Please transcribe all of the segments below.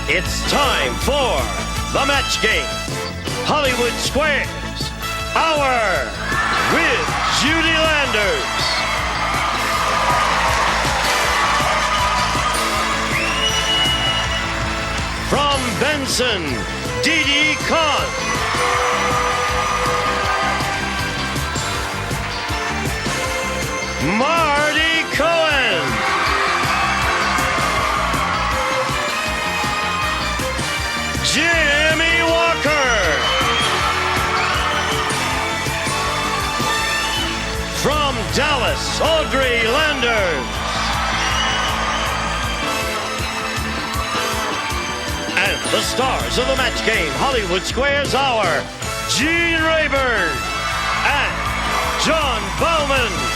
It's time for the match game. Hollywood Squares, Hour with Judy Landers. From Benson, Didi, Conn. Marty, Cohen. Jimmie Walker. From Dallas, Audrey Landers. And the stars of the match game, Hollywood Squares Hour, Gene Rayburn and John Bowman.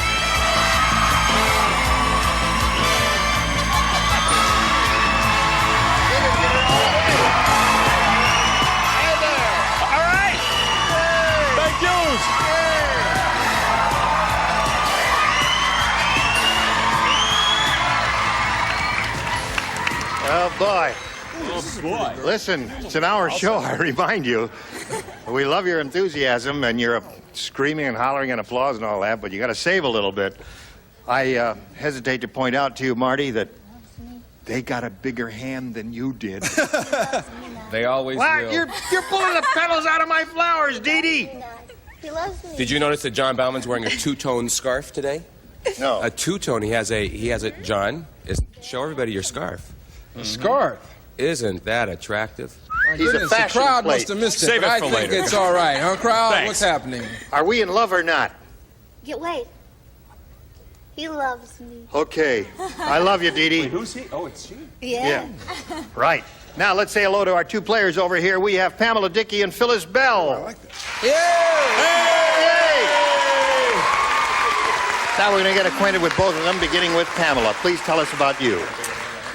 Oh, boy. Oh, boy. Listen, it's an hour show, I remind you. We love your enthusiasm and your screaming and hollering and applause and all that, but you got to save a little bit. I hesitate to point out to you, Marty, that they got a bigger hand than you did. They always What? will. You're pulling the petals out of my flowers, Didi. He loves me. Did you notice that John Bauman's wearing a two-tone scarf today? No. A two-tone. He has a. John, show everybody your scarf. A scarf? Isn't that attractive? My He's a goodness, the fashion crowd plate. must have missed it. Save but it I for think later. it's all right, huh, crowd? Thanks. What's happening? Are we in love or not? Wait. He loves me. Okay. I love you, Didi. Who's he? Oh, it's she. Yeah. Right. Now, let's say hello to our two players over here. We have Pamela Dickey and Phyllis Bell. I like that. Yeah! Now we're going to get acquainted with both of them, beginning with Pamela. Please tell us about you.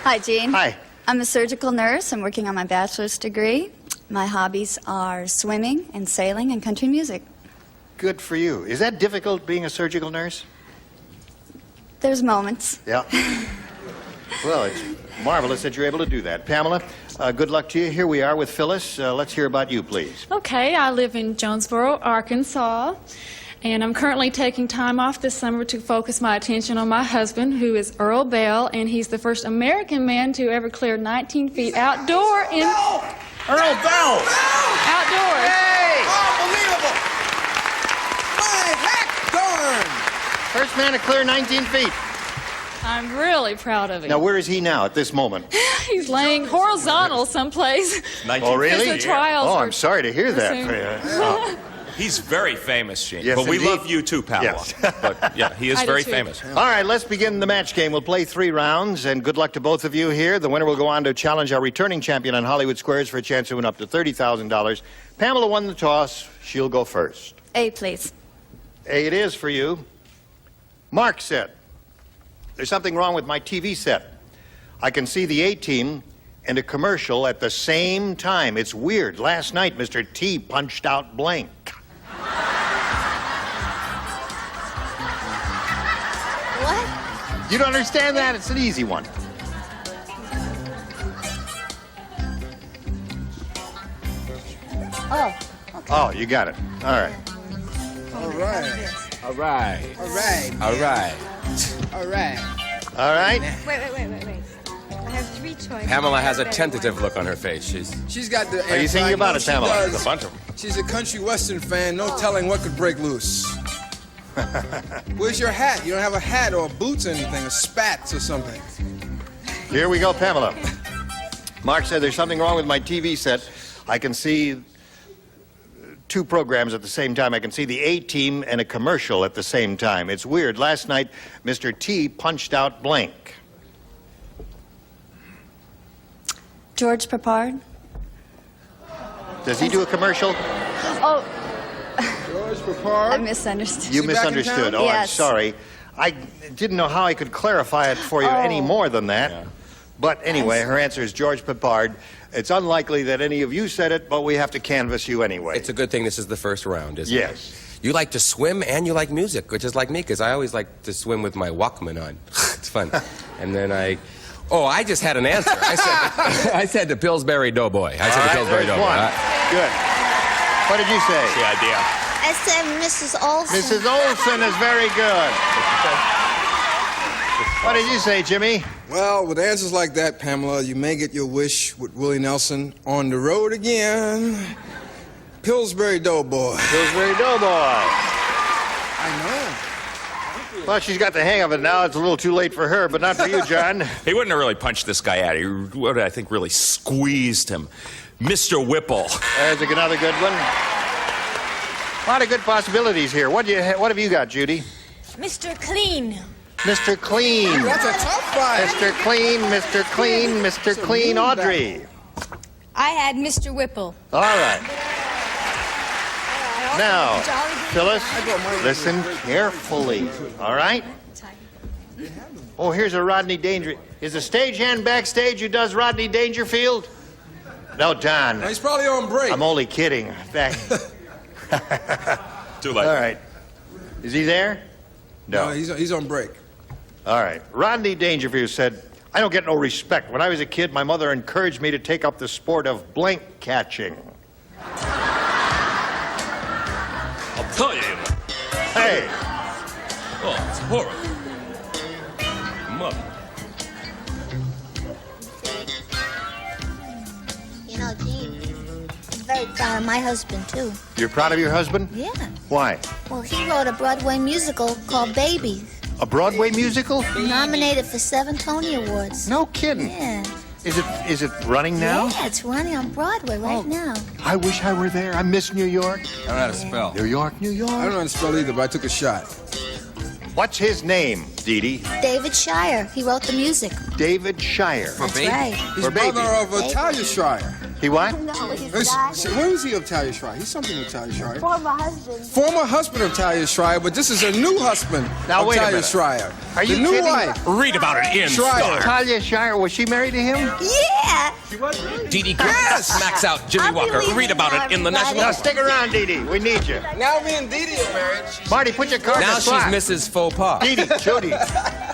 Hi, Gene. Hi. I'm a surgical nurse. I'm working on my bachelor's degree. My hobbies are swimming and sailing and country music. Good for you. Is that difficult, being a surgical nurse? There's moments. Yeah. Well, it's marvelous that you're able to do that. Pamela, good luck to you. Here we are with Phyllis. Let's hear about you, please. Okay, I live in Jonesboro, Arkansas, and I'm currently taking time off this summer to focus my attention on my husband, who is Earl Bell, and he's the first American man to ever clear 19 feet outdoor in... Earl Bell! Outdoors. Hey! Unbelievable! My heck darn! First man to clear 19 feet. I'm really proud of him. Now, where is he now at this moment? He's laying horizontal someplace. Oh, really? Because the trials Oh, were I'm sorry to hear soon. that. He's very famous, Gene. Yes, but we indeed. love you too, Pamela. Yes. But yeah, he is I do very too. famous. All right, let's begin the match game. We'll play 3 rounds, and good luck to both of you here. The winner will go on to challenge our returning champion on Hollywood Squares for a chance to win up to $30,000. Pamela won the toss. She'll go first. A, please. A it is for you. Mark said, there's something wrong with my TV set. I can see the A-team and a commercial at the same time. It's weird. Last night, Mr. T punched out blank. What? You don't understand that? It's an easy one. Oh. Oh, you got it. All right. All right. All right. All right. All right. All right. All right. Wait. I have 3 choices. Pamela has a tentative look on her face. She's got the... Are you thinking about it, Pamela? There's a bunch of them. She's a country western fan. No telling what could break loose. Where's your hat? You don't have a hat or boots or anything, or spats or something. Here we go, Pamela. Mark said there's something wrong with my TV set. I can see 2 programs at the same time. I can see the A-team and a commercial at the same time. It's weird. Last night, Mr. T punched out blank. George Papard. Does he do a commercial? Oh, George I Papard. misunderstood. You Is he back in misunderstood. town? Oh, I'm Yes. sorry. I didn't know how I could clarify it for you any more than that. Yeah. But anyway, her answer is George Papard. It's unlikely that any of you said it, but we have to canvass you anyway. It's a good thing this is the first round, isn't it? Yes. You like to swim and you like music, which is like me, because I always like to swim with my Walkman on. It's fun. And then I Oh, I just had an answer. I said the Pillsbury Doughboy. I said the Pillsbury there's Doughboy. one. Good. What did you say? The idea. I said Mrs. Olson. Mrs. Olson is very good. What did you say, Jimmie? Well, with answers like that, Pamela, you may get your wish with Willie Nelson on the road again. Pillsbury Doughboy. Pillsbury Doughboy. I know. Well, she's got the hang of it now. It's a little too late for her, but not for you, John. He wouldn't have really punched this guy out. He would have, I think, really squeezed him. Mr. Whipple. There's another good one. A lot of good possibilities here. What have you got, Judy? Mr. Clean. Mr. Clean. That's a tough fight. Mr. Clean, Mr. Clean, Mr. Clean. Audrey. I had Mr. Whipple. All right. Now, Phyllis, listen carefully. All right? Oh, here's a Rodney Dangerfield. Is the stagehand backstage who does Rodney Dangerfield? No, Don. He's probably on break. I'm only kidding. Too late. All right. Is he there? No, he's on break. All right. Rodney Dangerfield said, I don't get no respect. When I was a kid, my mother encouraged me to take up the sport of blank catching. I'll tell you. Hey. Oh, it's horrible. Mother. You know, Gene, I'm very proud of my husband, too. You're proud of your husband? Yeah. Why? Well, he wrote a Broadway musical called Babies. A Broadway musical? Nominated for 7 Tony Awards. No kidding. Yeah. Is it running now? Yeah, it's running on Broadway right now. I wish I were there. I miss New York. I don't know how to spell. New York, New I don't York. know how to spell either, but I took a shot. What's his name, Didi? David Shire. He wrote the music. David Shire. That's Baby? right. He's For brother Baby. of Talia Shire. He what? No, he's not. Where is he of Talia Shire? He's something of Talia Shire. Former husband. Former husband of Talia Shire, but this is a new husband Now, of wait a Talia minute. Shire. Are you the new kidding? wife. Read about it in Schreier. Star. Talia Shire, was she married to him? Yeah. Didi smacks out Jimmy I'll Walker. believe Read it about now, it in the everybody. National. Now stick around, Didi. We need you. Now me and Didi are married. Marty, put your card in Now the she's slot. Mrs. Faux Pas. Didi, Judy.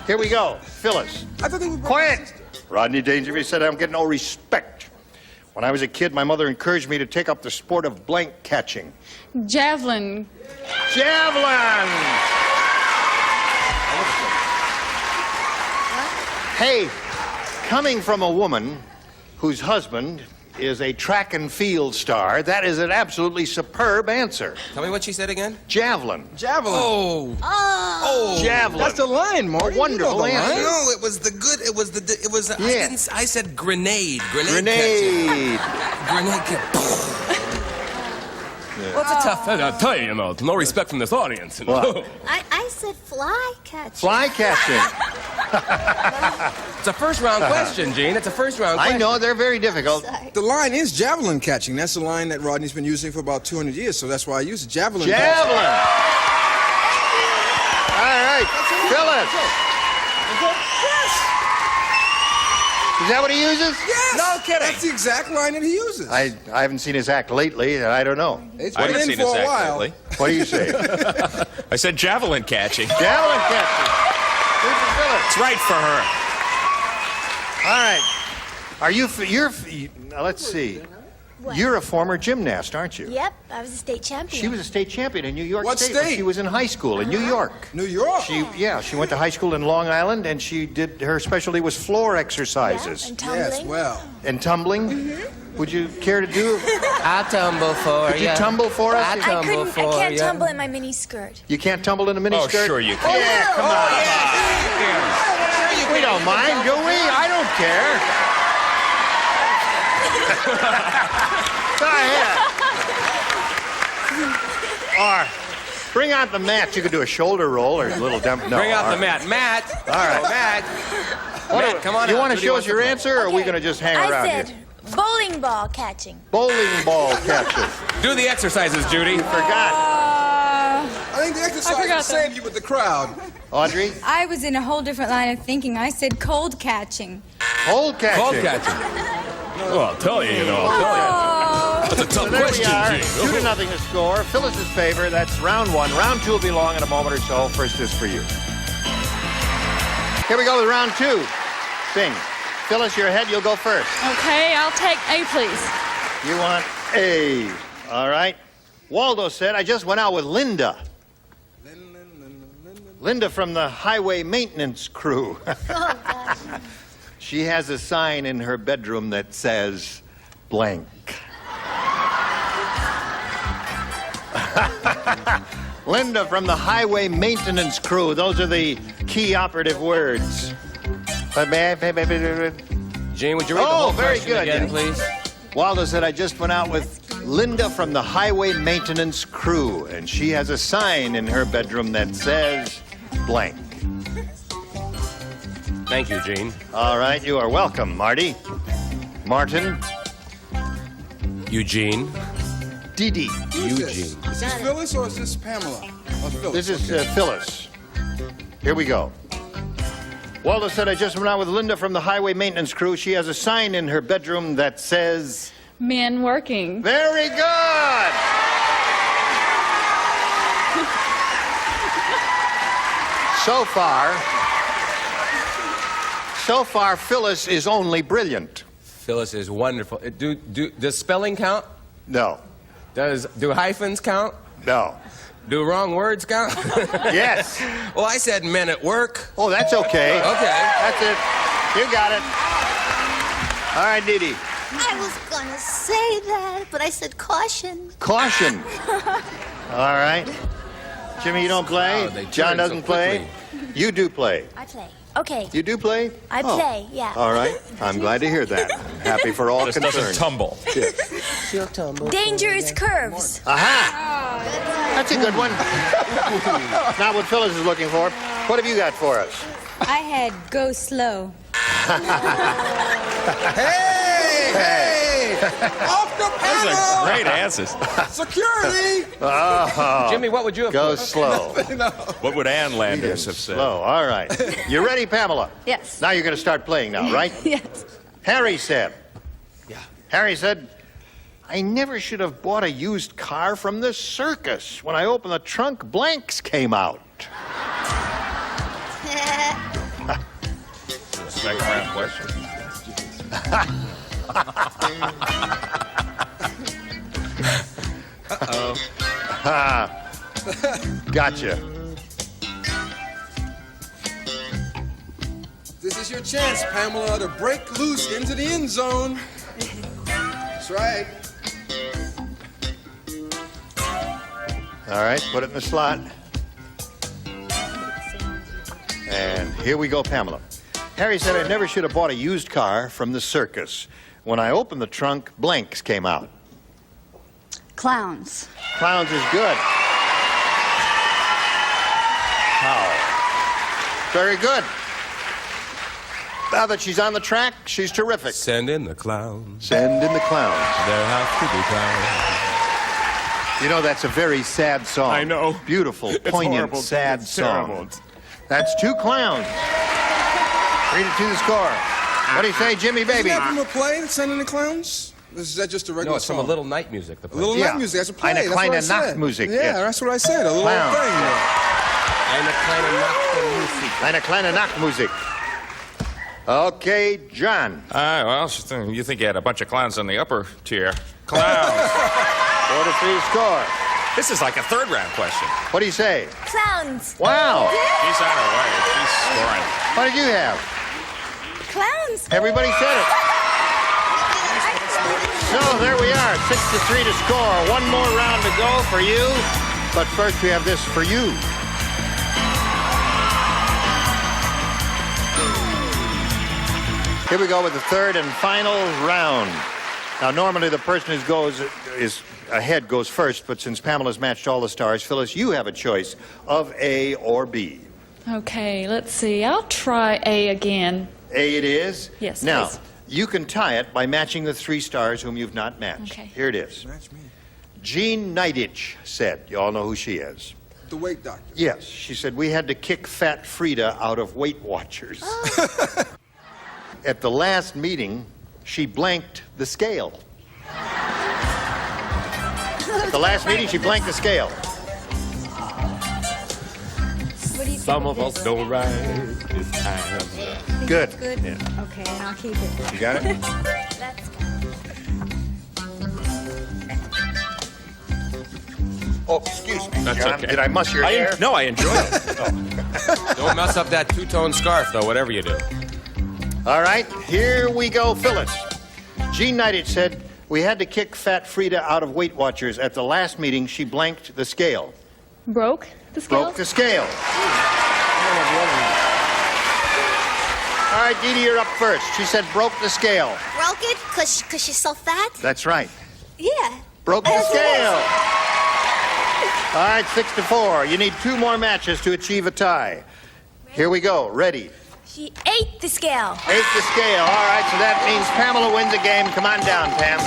Here we go. Phyllis. I thought they were Quiet. Rodney Dangerfield said, I don't get no respect. When I was a kid, my mother encouraged me to take up the sport of blank catching. Javelin. Javelin! Hey, coming from a woman whose husband is a track and field star, that is an absolutely superb answer. Tell me what she said again. Javelin. Javelin. Oh. Oh. Javelin. That's the line, Marty. Wonderful You know the answer. line. No, it was the good. It was the. It was. Yeah. I said grenade. Grenade. Grenade. Well, it's a tough. I'll tell you, no respect from this audience. What? I said fly catch. Fly catching. It's a first round question, Gene. It's a first round question. I know, they're very difficult. The line is javelin catching. That's the line that Rodney's been using for about 200 years, so that's why I use it. Javelin catching. Javelin. All right, Phyllis. Is that what he uses? Yes! No kidding. That's the exact line that he uses. I haven't seen his act lately, and I don't know. It's I been haven't in seen for his a act while. lately. What do you say? I said javelin catching. Javelin catching. Here's Phyllis. It's right for her. All right. Are you? Now, let's see. What? You're a former gymnast, aren't you? Yep, I was a state champion. She was a state champion in New York What State when state? she was in high school in New York. New York. She went to high school in Long Island, and her specialty was floor Yeah, exercises and tumbling. Yes, well. and tumbling. Mm-hmm. Would you care to do? I tumble for Could you tumble for us? I tumble for I can't ya. tumble in my mini skirt. You can't tumble in a miniskirt? Oh, sure you can. Yeah, come on. We don't mind, do we? I don't care. Go ahead. Or bring out the mat. You could do a shoulder roll or a little dump. No, Bring out all the right. Matt. All right. Matt. Matt, come on You out. want to Judy show wants us your to play. answer, or are we going to just hang around I said here? bowling ball catching. Bowling ball catching. Do the exercises, Judy. Forgot. I think the exercise forgot will save you with the crowd. Audrey? I was in a whole different line of thinking. I said cold catching. Hold catching. Ball catching. Well, I'll tell you, I'll tell you. That's a So tough there question, we are. Gene. 2-0 to score. Phyllis's favor. That's round one. Round two will be long in a moment or so. First is for you. Here we go with round two. Sing. Phyllis, you're ahead. You'll go first. Okay, I'll take A, please. You want A. All right. Waldo said, I just went out with Linda. Linda from the highway maintenance crew. Oh, gosh. She has a sign in her bedroom that says blank. Linda from the highway maintenance crew. Those are the key operative words. Gene, would you read the whole very question good. again, please? Waldo said, I just went out with Linda from the highway maintenance crew, and she has a sign in her bedroom that says blank. Thank you, Gene. All right, you are welcome, Marty. Martin. Eugene. Didi. Who's this? Eugene. Is this Phyllis or is this Pamela? Oh, Phyllis. This is Phyllis. Here we go. Waldo said, I just went out with Linda from the highway maintenance crew. She has a sign in her bedroom that says... Men working. Very good! So far, Phyllis is only brilliant. Phyllis is wonderful. Does spelling count? No. Do hyphens count? No. Do wrong words count? Yes. Well, I said men at work. Oh, that's okay. Okay. That's it. You got it. All right, Didi. I was gonna say that, but I said caution. Caution. All right. Jimmie, you don't play? Wow, they John turn so doesn't play? You do play. I play. Okay. You do play? I play, yeah. All right. I'm glad to hear that. Happy for all Just concerned. doesn't tumble. Dangerous curves. Aha! That's a good one. Not what Phyllis is looking for. What have you got for us? I had go slow. Hey! Off the Those are panel! great answers. Security! Jimmy, what would you have Go put? slow. What would Ann Landers have said? Slow. All right. You ready, Pamela? Yes. Now you're going to start playing now, right? Yes. Harry said. Yeah. Harry said, I never should have bought a used car from the circus. When I opened the trunk, blanks came out. Second round question. Gotcha. This is your chance, Pamela, to break loose into the end zone. That's right. All right, put it in the slot. And here we go, Pamela. Harry said I never should have bought a used car from the circus. When I opened the trunk, blanks came out. Clowns. Clowns is good. How? Very good. Now that she's on the track, she's terrific. Send in the clowns. Send in the clowns. There have to be clowns. You know, that's a very sad song. I know. Beautiful, It's poignant, horrible. sad It's song. terrible. That's 2 clowns. Read it to the score. What do you say, Jimmie, baby? Isn't that from a play, Sending the Clowns? Is that just a regular No, it's song? from a Little Night Music. The A Little Yeah. Night Music. That's a play. Eine That's what I kleine said. Nachtmusik, Yeah, yes. that's what I said. A little Clown. thing there. Eine kleine Nachtmusik. Eine kleine Nachtmusik. Okay, John. Well, you think you had a bunch of clowns in the upper tier. Clowns. 4-3 score. This is like a third round question. What do you say? Clowns. Wow. She's on her way. She's scoring. What did you have? Clowns. Everybody said it. So there we are, 6-3 to score. One more round to go for you. But first we have this for you. Here we go with the third and final round. Now, normally the person who is ahead goes first, but since Pamela's matched all the stars, Phyllis, you have a choice of A or B. Okay, let's see. I'll try A again. A it is? Yes, Now, please. you can tie it by matching the 3 stars whom you've not matched. Okay. Here it is. Match me. Jean Niditch said, you all know who she is. The weight doctor. Yes, she said, we had to kick Fat Frida out of Weight Watchers. At the last meeting, she blanked the scale. At the last meeting, she blanked the scale. What do you some of us don't right this time. Good. Good. Okay, and I'll keep it. You got it? Let's go. Oh, excuse me, That's John. okay. Did I muss your hair? No, I enjoy it. Don't mess up that two-tone scarf, though, whatever you do. All right, here we go, Phyllis. Jean Knightage said we had to kick fat Frida out of Weight Watchers. At the last meeting, she blanked the scale. Broke the scale? Broke the scale. All right, Didi, you're up first. She said broke the scale. Broke it because she's so fat? That's right. Yeah. Broke the scale. All right, 6-4. You need 2 more matches to achieve a tie. Here we go. Ready? She ate the scale. Ate the scale. All right, so that means Pamela wins the game. Come on down, Pam.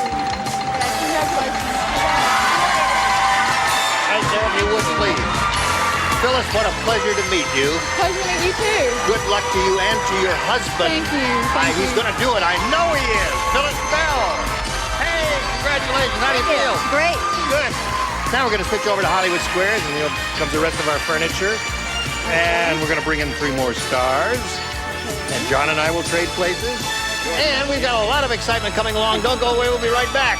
Right there, if you would, please. Phyllis, what a pleasure to meet you. Pleasure to meet you too. Good luck to you and to your husband. Thank you. Thank He's going to do it. I know he is. Phyllis Bell. Hey, congratulations. How do you feel? Great. Good. Now we're going to switch over to Hollywood Squares, and here comes the rest of our furniture. And we're going to bring in 3 more stars. And John and I will trade places. And we've got a lot of excitement coming along. Don't go away. We'll be right back.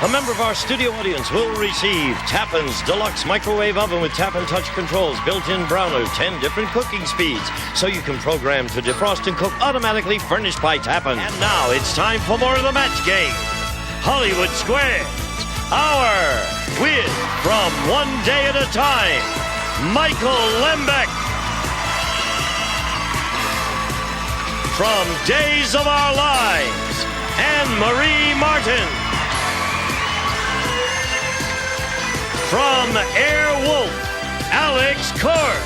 A member of our studio audience will receive Tappan's Deluxe Microwave Oven with Tappan Touch Controls, built-in browner, 10 different cooking speeds, so you can program to defrost and cook automatically, furnished by Tappan. And now it's time for more of the match game. Hollywood Squares. Our win from One Day at a Time, Michael Lembeck. From Days of Our Lives, Anne-Marie Martin. From Airwolf, Alex Cord.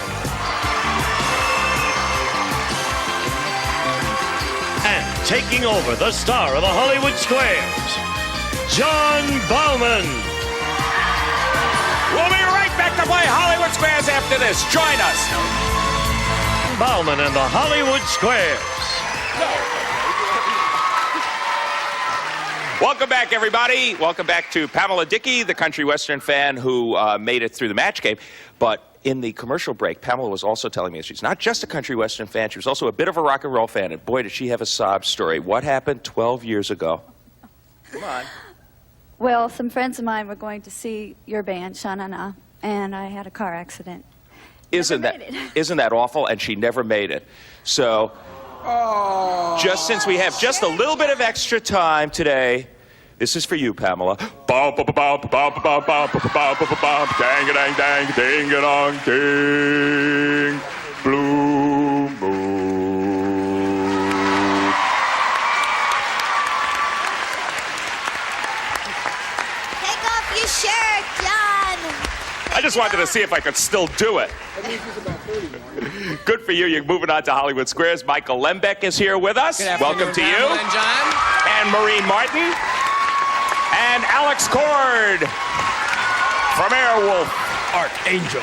And taking over the star of the Hollywood Squares, John Bauman. We'll be right back to play Hollywood Squares after this. Join us. Bauman and the Hollywood Squares. Welcome back, everybody. Welcome back to Pamela Dickey, the country western fan who made it through the match game. But in the commercial break, Pamela was also telling me that she's not just a country western fan, she was also a bit of a rock and roll fan. And boy, did she have a sob story. What happened 12 years ago? Come on. Well, some friends of mine were going to see your band, Sha-Na-Na, and I had a car accident. Isn't that awful? And she never made it. So, just since we have just a little bit of extra time today, this is for you, Pamela. Dang-a-dang-dang, blue moon. Take off your shirt, John. I just wanted to see if I could still do it. Good for you. You're moving on to Hollywood Squares. Michael Lembeck is here with us. Welcome to you. Pamela and John. Anne-Marie Martin. And Alex Cord from Airwolf, Archangel.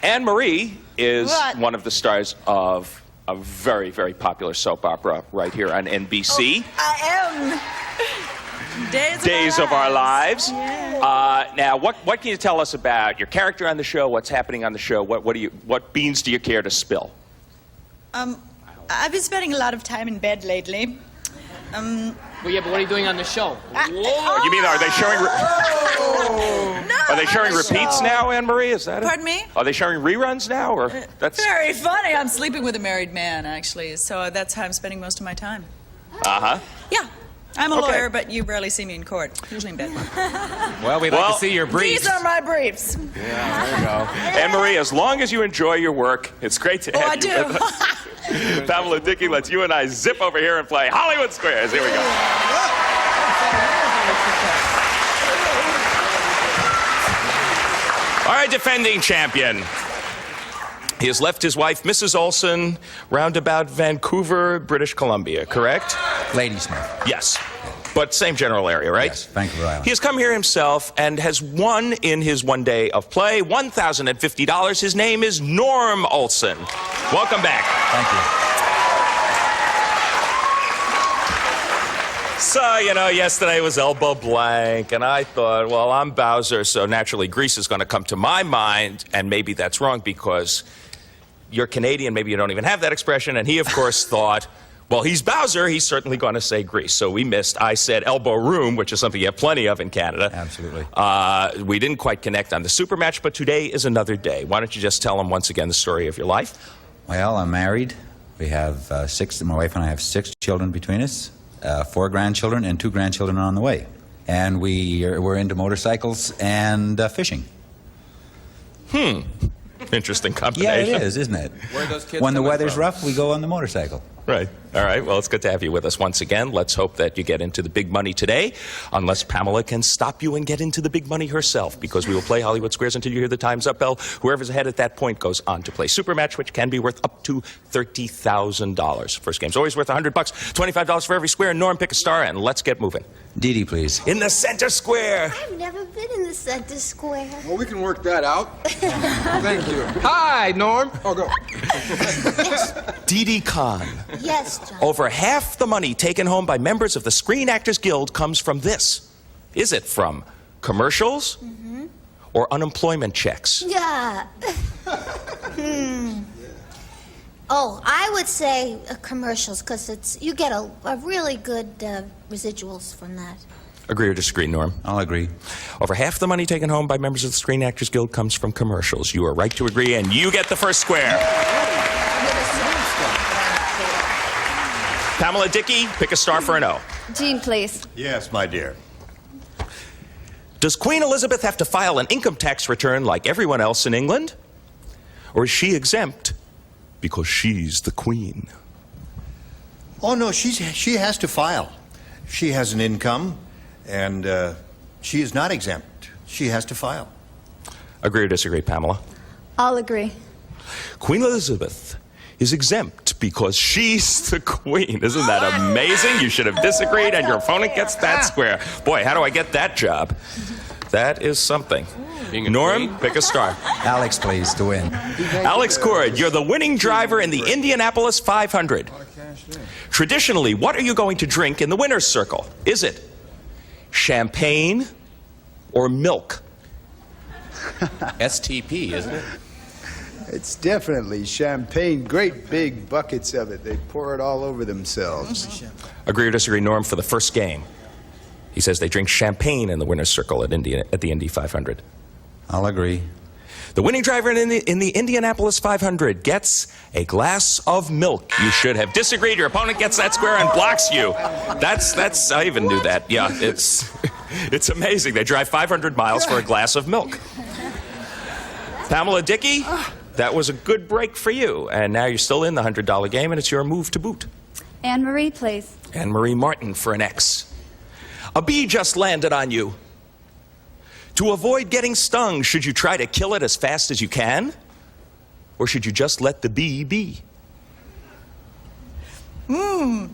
Anne-Marie is one of the stars of a very, very popular soap opera right here on NBC. I am. Days of Our Lives. Yeah. Now, what can you tell us about your character on the show? What's happening on the show? What beans do you care to spill? I've been spending a lot of time in bed lately. Well, yeah, but what are you doing on the show? Whoa. You mean, are they showing... Are they showing repeats now, Anne-Marie? Is that it? Pardon me? Are they showing reruns now, or that's... Very funny. I'm sleeping with a married man, actually, so that's how I'm spending most of my time. Uh-huh. Yeah. I'm a lawyer, but you rarely see me in court. Usually in bed. Well, we'd like to see your briefs. These are my briefs. Yeah, there you go. Anne-Marie, as long as you enjoy your work, it's great to have you with us. Pamela Dickey lets you and I zip over here and play Hollywood Squares. Here we go. All right, defending champion. He has left his wife, Mrs. Olson, roundabout Vancouver, British Columbia, correct? Ladysmith. Yes. But same general area, right? Yes, Vancouver Island. He has come here himself and has won in his one day of play $1,050. His name is Norm Olson. Welcome back. Thank you. So, you know, yesterday was elbow blank, and I thought, well, I'm Bowser, so naturally Grease is going to come to my mind, and maybe that's wrong because you're Canadian, maybe you don't even have that expression, and he, of course, thought, well, he's Bowser, he's certainly going to say Grease. So we missed. I said elbow room, which is something you have plenty of in Canada. Absolutely. We didn't quite connect on the super match, but today is another day. Why don't you just tell them once again the story of your life? Well, I'm married. We have my wife and I have 6 children between us, 4 grandchildren and 2 grandchildren on the way. And we're into motorcycles and fishing. Interesting combination. Yeah, it is, isn't it? Where are those kids when the coming weather's from? rough, we go on the motorcycle. Right. All right. Well, it's good to have you with us once again. Let's hope that you get into the big money today, unless Pamela can stop you and get into the big money herself, because we will play Hollywood Squares until you hear the time's up bell. Whoever's ahead at that point goes on to play Super Match, which can be worth up to $30,000. First game's always worth $100, $25 for every square. Norm, pick a star, and let's get moving. Didi, please. In the center square. I've never been in the center square. Well, we can work that out. Thank you. Hi, Norm. Oh, go. Didi Conn. Yes, John. Over half the money taken home by members of the Screen Actors Guild comes from this. Is it from commercials or unemployment checks? Yeah. Oh, I would say commercials, because you get a really good residuals from that. Agree or disagree, Norm? I'll agree. Over half the money taken home by members of the Screen Actors Guild comes from commercials. You are right to agree, and you get the first square. Pamela Dickey, pick a star for an O. Gene, please. Yes, my dear. Does Queen Elizabeth have to file an income tax return like everyone else in England? Or is she exempt because she's the Queen? Oh, no, she has to file. She has an income, and she is not exempt. She has to file. Agree or disagree, Pamela? I'll agree. Queen Elizabeth is exempt because she's the Queen. Isn't that amazing? You should have disagreed, and your opponent gets that square. Boy, how do I get that job? That is something. Norm, pick a star. Alex, please, to win. Alex Cord, you're the winning driver in the Indianapolis 500. Traditionally, what are you going to drink in the winner's circle? Is it champagne or milk? STP, isn't it? It's definitely champagne. Great big buckets of it. They pour it all over themselves. Agree or disagree, Norm, for the first game? He says they drink champagne in the winner's circle at the Indy 500. I'll agree. The winning driver in the Indianapolis 500 gets a glass of milk. You should have disagreed. Your opponent gets that square and blocks you. That's I even knew that. Yeah, it's amazing. They drive 500 miles for a glass of milk. Pamela Dickey, that was a good break for you. And now you're still in the $100 game, and it's your move to boot. Anne-Marie, please. Anne-Marie Martin for an X. A bee just landed on you. To avoid getting stung, should you try to kill it as fast as you can? Or should you just let the bee be? Get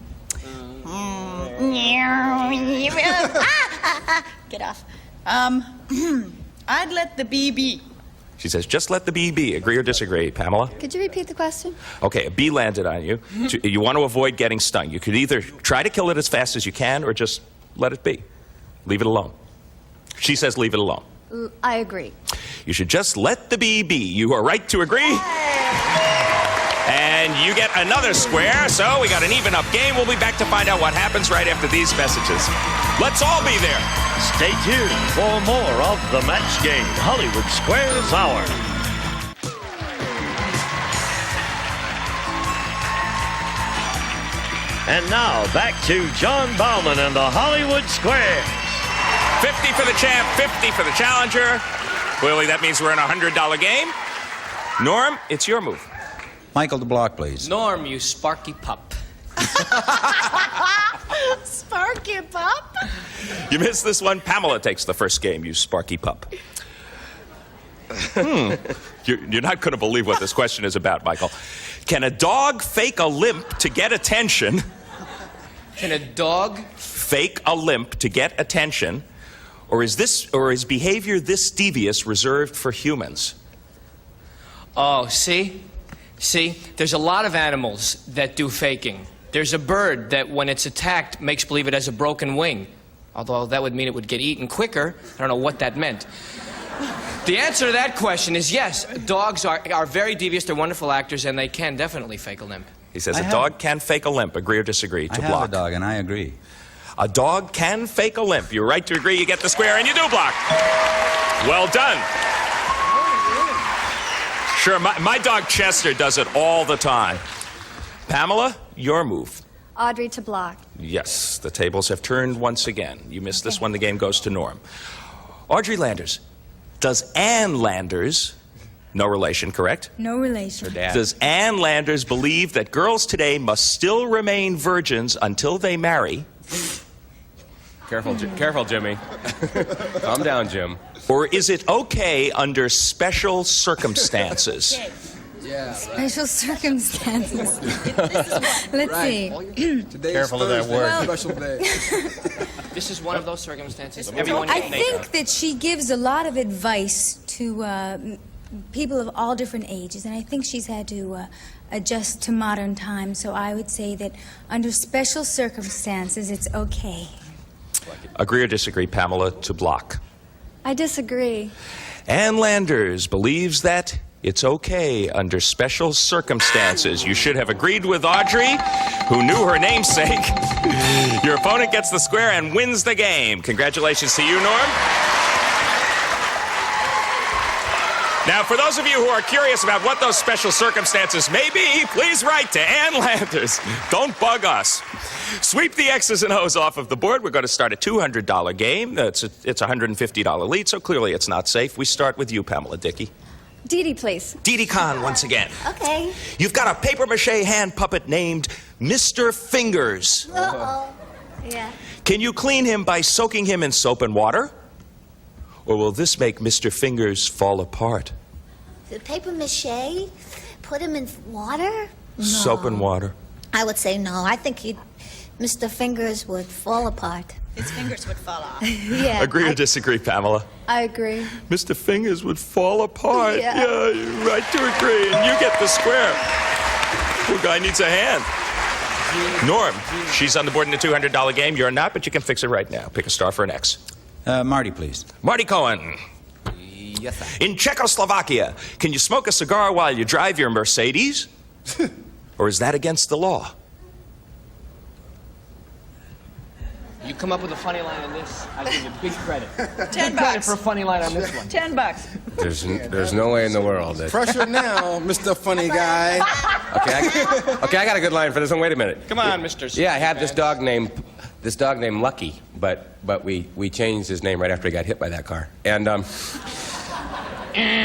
off. I'd let the bee be. She says, just let the bee be. Agree or disagree, Pamela? Could you repeat the question? Okay, a bee landed on you. You want to avoid getting stung. You could either try to kill it as fast as you can or just let it be. Leave it alone. She says leave it alone. I agree. You should just let the bee be. You are right to agree. And you get another square, so we got an even up game. We'll be back to find out what happens right after these messages. Let's all be there. Stay tuned for more of the match game, Hollywood Squares Hour. And now back to John Bauman and the Hollywood Squares. 50 for the champ, 50 for the challenger. Clearly that means we're in a $100 game. Norm, it's your move. Michael the block, please. Norm, you sparky pup. Sparky pup? You missed this one. Pamela takes the first game, you sparky pup. You're not going to believe what this question is about, Michael. Can a dog fake a limp to get attention? Can a dog fake a limp to get attention? Or is behavior this devious reserved for humans? Oh, see? See, there's a lot of animals that do faking. There's a bird that, when it's attacked, makes believe it has a broken wing. Although that would mean it would get eaten quicker. I don't know what that meant. The answer to that question is yes. Dogs are very devious. They're wonderful actors, and they can definitely fake a limp. He says a dog can fake a limp. Agree or disagree? To I block. have a dog, and I agree. A dog can fake a limp. You're right to agree. You get the square, and you do block. Well done. Sure, my dog Chester does it all the time. Pamela, your move. Audrey to block. Yes, the tables have turned once again. You missed this one, the game goes to Norm. Audrey Landers. Does Ann Landers, no relation, correct? No relation. Does Ann Landers believe that girls today must still remain virgins until they marry? Careful, careful, Jimmy. Calm down, Jim. Or is it okay under special circumstances? Special circumstances. Let's see. Careful of that word. Special day. This is one of those circumstances. I think that she gives a lot of advice to people of all different ages, and I think she's had to adjust to modern times, so I would say that under special circumstances, it's okay. Agree or disagree, Pamela, to block? I disagree. Ann Landers believes that it's okay under special circumstances. You should have agreed with Audrey, who knew her namesake. Your opponent gets the square and wins the game. Congratulations to you, Norm. Now, for those of you who are curious about what those special circumstances may be, please write to Ann Landers. Don't bug us. Sweep the X's and O's off of the board. We're going to start a $200 game. It's a $150 lead, so clearly it's not safe. We start with you, Pamela Dickey. Didi, please. Didi Conn once again. Okay. You've got a papier-mâché hand puppet named Mr. Fingers. Uh-oh. Yeah. Can you clean him by soaking him in soap and water? Or will this make Mr. Fingers fall apart? The paper mache? Put him in water? No. Soap and water. I would say no. I think Mr. Fingers would fall apart. His fingers would fall off. Yeah. Agree or disagree, Pamela? I agree. Mr. Fingers would fall apart. Yeah. Yeah, you're right to agree. And you get the square. Poor guy needs a hand. Norm, she's on the board in the $200 game. You're not, but you can fix it right now. Pick a star for an X. Marty, please. Marty Cohen. Yes, sir. In Czechoslovakia, can you smoke a cigar while you drive your Mercedes? Or is that against the law? You come up with a funny line on this, I give you big credit. $10 Credit for a funny line on this one. $10. There's no way in the world that... Pressure now, Mr. Funny Guy. Okay, I got a good line for this one. Wait a minute. Come on, Mr. Yeah, I had this dog named Lucky, but we changed his name right after he got hit by that car. And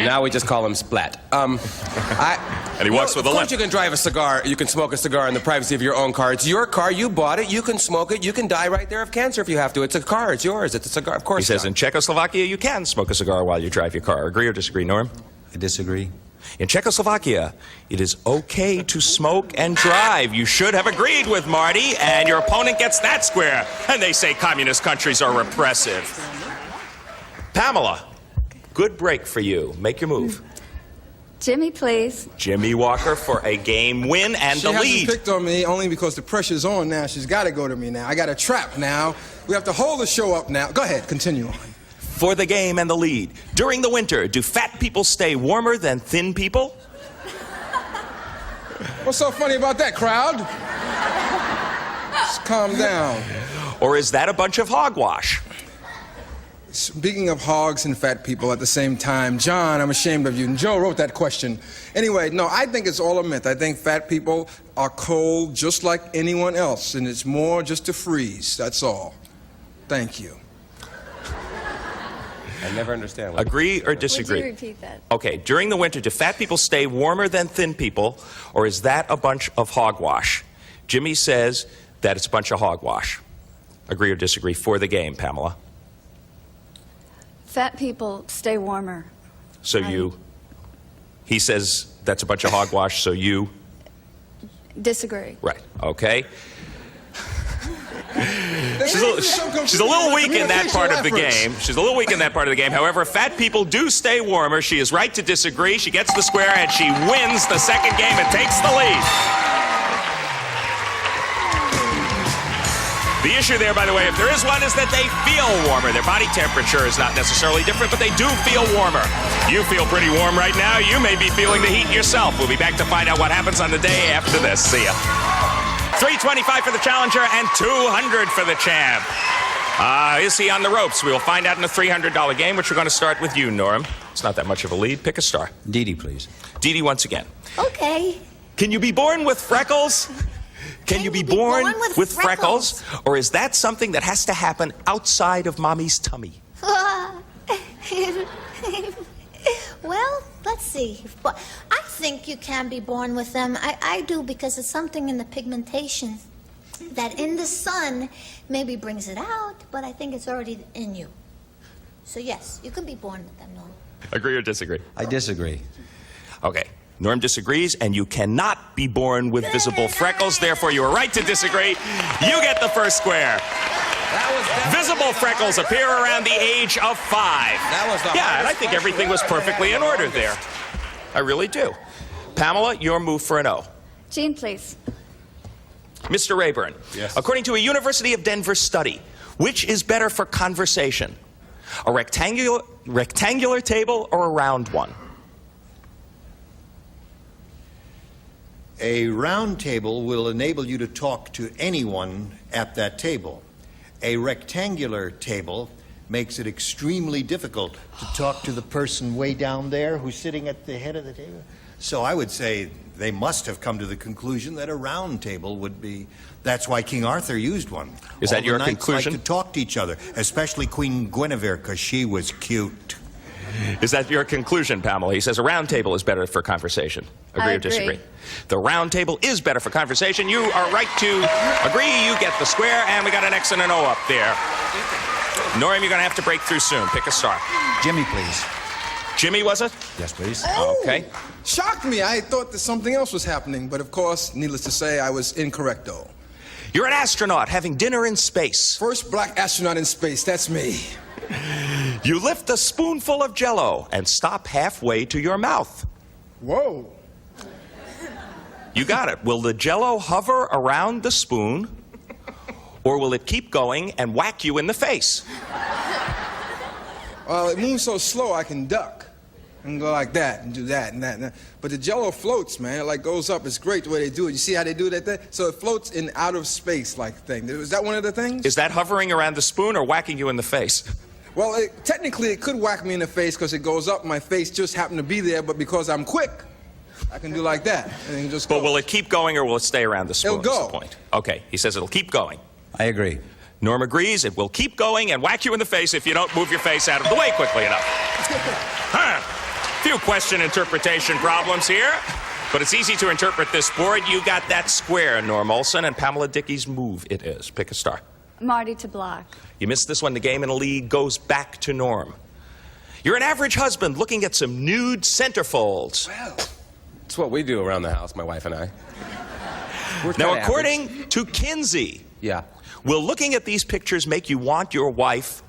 now we just call him Splat. And he walks with a limp. Of course limp. you can drive a cigar, you can smoke a cigar in the privacy of your own car. It's your car, you bought it, you can smoke it, you can die right there of cancer if you have to. It's a car, it's yours, it's a cigar, of course. He says in Czechoslovakia, you can smoke a cigar while you drive your car. Agree or disagree, Norm? I disagree. In Czechoslovakia, it is okay to smoke and drive. You should have agreed with Marty, and your opponent gets that square. And they say communist countries are repressive. Pamela, good break for you. Make your move. Jimmie, please. Jimmie Walker for a game win and the She lead. hasn't picked on me only because the pressure's on now. She's got to go to me now. I got a trap now. We have to hold the show up now. Go ahead, continue on. For the game and the lead. During the winter, do fat people stay warmer than thin people? What's so funny about that, crowd? Just calm down. Or is that a bunch of hogwash? Speaking of hogs and fat people at the same time, John, I'm ashamed of you. And Joe wrote that question. Anyway, no, I think it's all a myth. I think fat people are cold just like anyone else, and it's more just to freeze. That's all. Thank you. I never understand. Agree or disagree? Would you repeat that? Okay, during the winter, do fat people stay warmer than thin people, or is that a bunch of hogwash? Jimmie says that it's a bunch of hogwash. Agree or disagree for the game, Pamela? Fat people stay warmer. So he says that's a bunch of hogwash, so you? Disagree. Right, okay. She's a little weak in that part of the game. She's a little weak in that part of the game. However, fat people do stay warmer. She is right to disagree. She gets the square and she wins the second game and takes the lead. The issue there, by the way, if there is one, is that they feel warmer. Their body temperature is not necessarily different, but they do feel warmer. You feel pretty warm right now. You may be feeling the heat yourself. We'll be back to find out what happens on the day after this. See ya. $325 for the challenger and $200 for the champ. Is he on the ropes? We'll find out in a $300 game, which we're going to start with you, Norm. It's not that much of a lead. Pick a star. Didi, please. Didi once again. Okay. Can you be born with freckles? Can you be born with freckles? Or is that something that has to happen outside of mommy's tummy? Well, let's see. I think you can be born with them. I do, because it's something in the pigmentation that in the sun maybe brings it out, but I think it's already in you. So yes, you can be born with them, Norm. Agree or disagree? I disagree. Okay. Norm disagrees, and you cannot be born with visible freckles. Therefore, you are right to disagree. You get the first square. Visible freckles appear around the age of 5. Yeah, and I think everything was perfectly in order there. I really do. Pamela, your move for an O. Jean, please. Mr. Rayburn. Yes. According to a University of Denver study, which is better for conversation? A rectangular table or a round one? A round table will enable you to talk to anyone at that table. A rectangular table makes it extremely difficult to talk to the person way down there who's sitting at the head of the table. So I would say they must have come to the conclusion that a round table would be. That's why King Arthur used one. Is that your knights conclusion? Like to talk to each other, especially Queen Guinevere, because she was cute. Is that your conclusion, Pamela? He says a round table is better for conversation. Agree I or disagree? agree. The round table is better for conversation. You are right to agree. You get the square, and we got an X and an O up there. Norm, you're going to have to break through soon. Pick a star. Jimmie, please. Jimmie, was it? Yes, please. Okay. Shocked me. I thought that something else was happening, but of course, needless to say, I was incorrect, though. You're an astronaut having dinner in space. First black astronaut in space, that's me. You lift a spoonful of Jell-O and stop halfway to your mouth. Whoa. You got it. Will the Jell-O hover around the spoon, or will it keep going and whack you in the face? Well, it moves so slow I can duck. I can go like that and do that and that and that. But the Jell-O floats, man. It like goes up. It's great the way they do it. You see how they do that? So it floats in outer space like thing. Is that one of the things? Is that hovering around the spoon or whacking you in the face? Well, technically it could whack me in the face because it goes up. My face just happened to be there, but because I'm quick, I can do like that. And it just goes. But will it keep going or will it stay around the spoon? It'll go. Is the point. Okay, he says it'll keep going. I agree. Norm agrees. It will keep going and whack you in the face if you don't move your face out of the way quickly enough. Few question interpretation problems here, but it's easy to interpret this board. You got that square, Norm Olson, and Pamela Dickey's move it is. Pick a star. Marty to block. You missed this one. The game in a lead goes back to Norm. You're an average husband looking at some nude centerfolds. Well, it's what we do around the house, my wife and I. Now, according to Kinsey, yeah, will looking at these pictures make you want your wife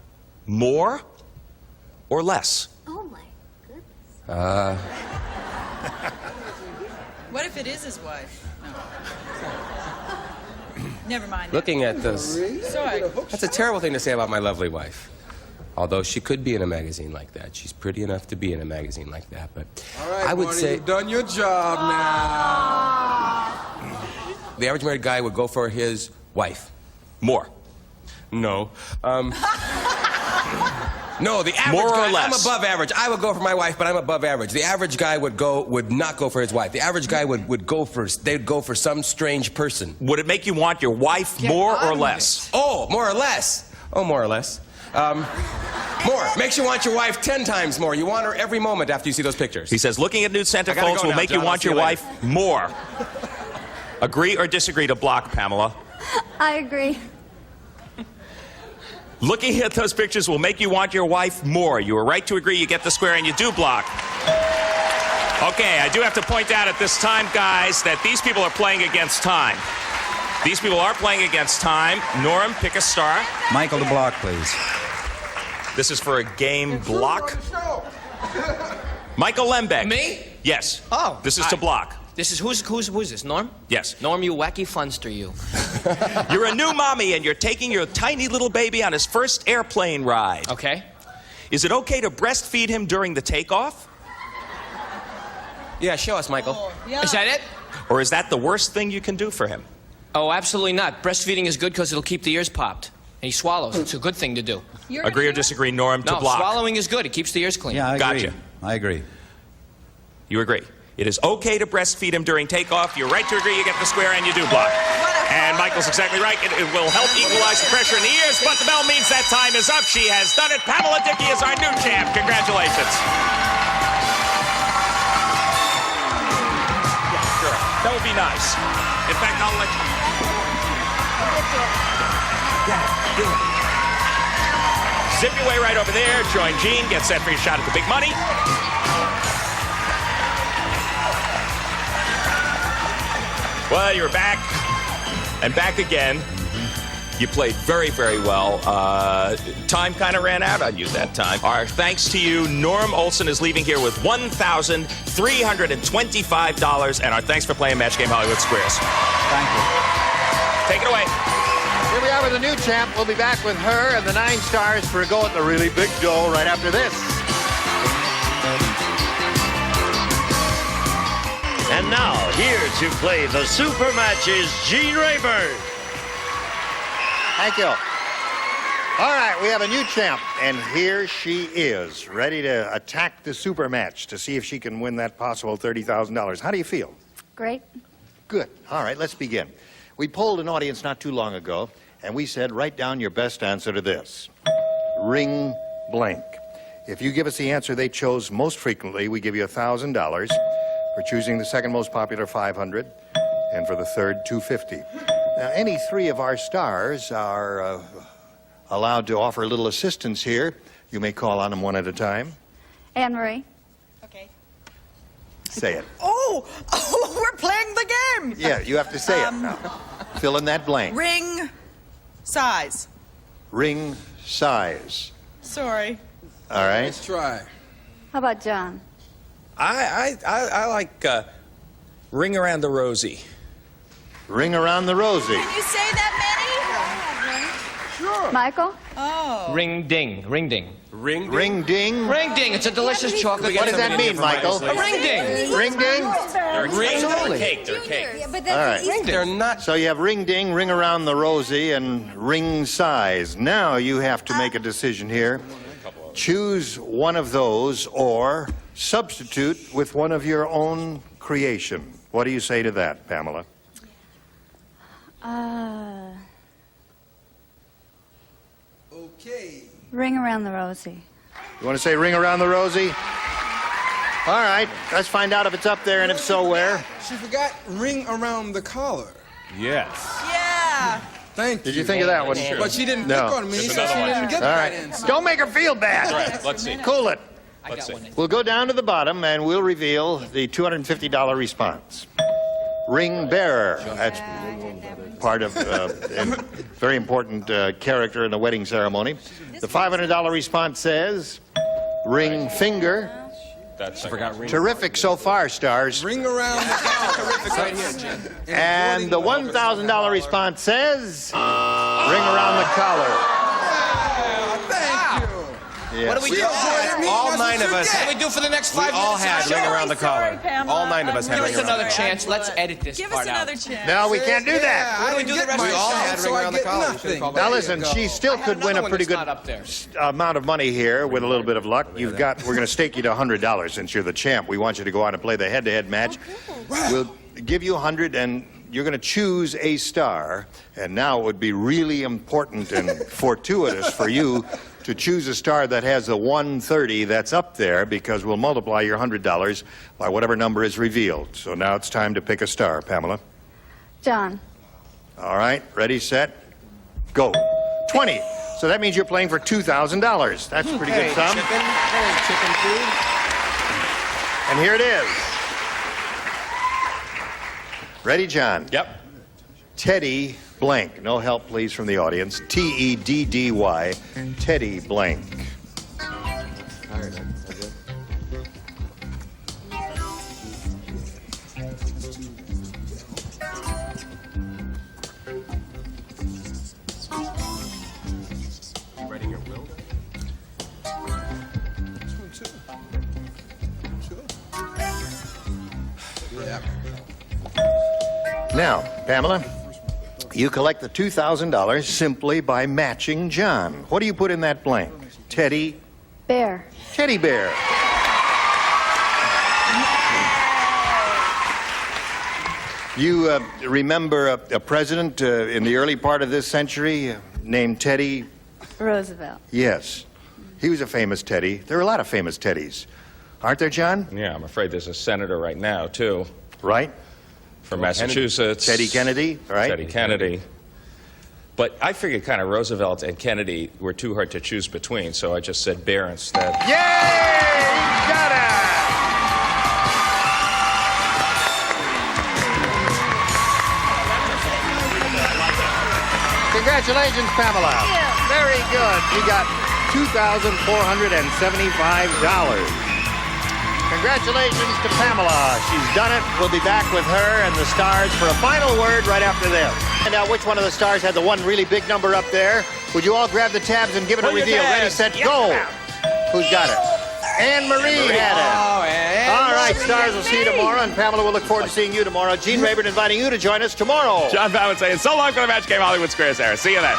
more or less? Oh, my goodness. What if it is his wife? No. Never mind. looking at this. Sorry. That's a terrible thing to say about my lovely wife. Although she could be in a magazine like that. She's pretty enough to be in a magazine like that. But All right, I would Marty, say you've done your job now. the average married guy would go for his wife. More. No. No, the average More or guy, less. I'm above average. I would go for my wife, but I'm above average. The average guy would not go for his wife. The average guy would go for some strange person. Would it make you want your wife more or less? Oh, more or less. Oh, more or less. More. Makes you want your wife 10 times more. You want her every moment after you see those pictures. He says looking at nude centerfolds will now, make John. you want your wife more. Agree or disagree to block, Pamela? I agree. Looking at those pictures will make you want your wife more. You were right to agree. You get the square and you do block. Okay, I do have to point out at this time, guys, that these people are playing against time. These people are playing against time. Norm, pick a star. Michael to block, please. This is for a game block. Michael Lembeck. Me? Yes. Oh. This is to block. This is who's this? Norm? Yes. Norm, you wacky funster, you. You're a new mommy, and you're taking your tiny little baby on his first airplane ride. Okay. Is it okay to breastfeed him during the takeoff? Yeah, show us, Michael. Is that it? Or is that the worst thing you can do for him? Oh, absolutely not. Breastfeeding is good because it'll keep the ears popped. And he swallows. It's a good thing to do. Agree or disagree, Norm, to No, block? swallowing is good. It keeps the ears clean. Yeah, I agree. Gotcha. I agree. You agree. It is okay to breastfeed him during takeoff. You're right to agree. You get the square and you do block. And Michael's exactly right. It will help equalize the pressure in the ears, but the bell means that time is up. She has done it. Pamela Dickey is our new champ. Congratulations. Yeah, sure. That would be nice. In fact, I'll let you. Zip your way right over there. Join Gene. Get set for your shot at the big money. Well, you're back, and back again. You played very, very well. Time kind of ran out on you that time. Our thanks to you. Norm Olson is leaving here with $1,325, and our thanks for playing Match Game Hollywood Squares. Thank you. Take it away. Here we are with a new champ. We'll be back with her and the 9 stars for a go at the really big dough right after this. And now, here to play the super match is Gene Rayburn. Thank you. All right, we have a new champ, and here she is, ready to attack the super match to see if she can win that possible $30,000. How do you feel? Great. Good. All right, let's begin. We polled an audience not too long ago, and we said, write down your best answer to this. Ring blank. If you give us the answer they chose most frequently, we give you $1,000. For choosing the second most popular, $500, and for the third, $250. Now, any 3 of our stars are allowed to offer a little assistance here. You may call on them one at a time. Anne Marie. Say it. Oh, we're playing the game. Yeah, you have to say it now. Fill in that blank. Ring size. Ring size. Sorry. All right. Let's try. How about John? I like Ring Around the Rosie. Ring around the rosy. Can you say that Sure. Michael? many? Oh. Ring ding. Ring ding. Ring Ring ding. Ring ding. It's a delicious chocolate. What does that mean, Michael? A ring ding. Ring ding? They're cake. They're cake. Yeah, but All that's right. They're not. So you have ring ding, ring around the rosy, and ring size. Now you have to make a decision here. Choose one of those or substitute with one of your own creation. What do you say to that, Pamela? Okay. Ring Around the Rosie. You want to say ring around the rosy? All right, let's find out if it's up there and if so, where. She forgot ring around the collar. Yes. Yeah. Thank you. Did you think of that one? But she didn't No. pick on me, There's so she another one. didn't get All the right. right answer. Don't make her feel bad. Right, let's see. Cool it. Let's see. We'll go down to the bottom and we'll reveal the $250 response. Ring bearer. That's part of a very important character in the wedding ceremony. The $500 response says ring finger. That's, I forgot ring. Terrific so far, stars. Ring around the collar. Right here, Jim. And the $1,000 response says ring around the collar. Thank you. Yes. What do we do? All 9 of us. What do we do for the next 5 all minutes? had ring around the collar. Pamela. All 9 of us had Give ring us around another the collar. chance. Let's edit this Give part us another out. chance. No, we can't do Yeah, that. I do we didn't do the get rest my of the all show? had chance, ring so I around the get collar. nothing. Now There listen, you go. she still could win a One pretty that's good not up there. amount of money here with a little bit of luck. We're going to stake you to $100 since you're the champ. We want you to go out and play the head-to-head match. We'll give you $100 and you're going to choose a star. And now it would be really important and fortuitous for you to choose a star that has a 130 that's up there, because we'll multiply your $100 by whatever number is revealed. So now it's time to pick a star, Pamela. John. All right, ready, set, go. 20. So that means you're playing for $2,000. That's a pretty good sum. Chicken food. And here it is. Ready, John? Yep. Teddy blank. No help, please, from the audience. T-E-D-D-Y. Teddy blank. Now, Pamela, you collect the $2,000 simply by matching John. What do you put in that blank? Teddy? Bear. Teddy bear. You remember a president in the early part of this century named Teddy? Roosevelt. Yes. He was a famous Teddy. There are a lot of famous Teddys. Aren't there, John? Yeah, I'm afraid there's a senator right now, too. Right? From Massachusetts. Teddy Kennedy, right? Teddy Kennedy. But I figured kind of Roosevelt and Kennedy were too hard to choose between, so I just said Bear instead. Yay! Got it! Congratulations, Pamela. Very good. You got $2,475. Congratulations to Pamela. She's done it. We'll be back with her and the stars for a final word right after this. And now, which one of the stars had the one really big number up there? Would you all grab the tabs and give it a reveal? Ready, set, go. Who's got it? Anne-Marie had it. All right, stars, we'll see you tomorrow, and Pamela, we'll look forward to seeing you tomorrow. Gene Rayburn inviting you to join us tomorrow. John Fallon saying so long for the Match Game Hollywood Square, Sarah. See you then.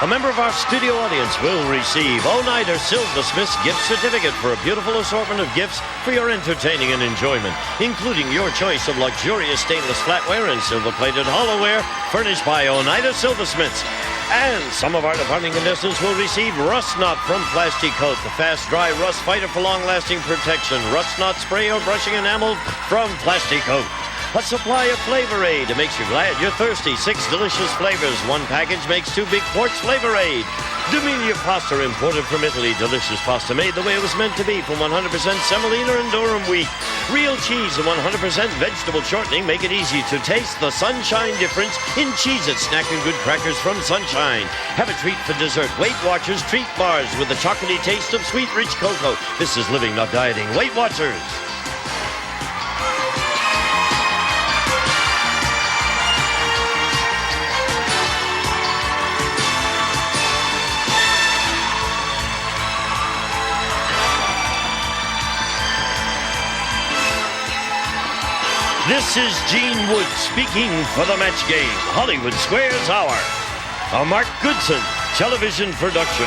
A member of our studio audience will receive Oneida Silversmith's gift certificate for a beautiful assortment of gifts for your entertaining and enjoyment, including your choice of luxurious stainless flatware and silver-plated hollowware furnished by Oneida Silversmiths. And some of our departing contestants will receive Rust Knot from Plasticoat, the fast, dry rust fighter for long-lasting protection. Rust Knot spray or brushing enamel from Plasticoat. A supply of Flavor Aid. It makes you glad you're thirsty. 6 delicious flavors. 1 package makes 2 big quarts Flavor Aid. Dominia pasta imported from Italy. Delicious pasta made the way it was meant to be from 100% semolina and durum wheat. Real cheese and 100% vegetable shortening make it easy to taste the Sunshine difference in Cheez-It snack and good crackers from Sunshine. Have a treat for dessert. Weight Watchers treat bars with the chocolatey taste of sweet, rich cocoa. This is living, not dieting. Weight Watchers. This is Gene Wood speaking for the Match Game Hollywood Squares Hour, a Mark Goodson television production.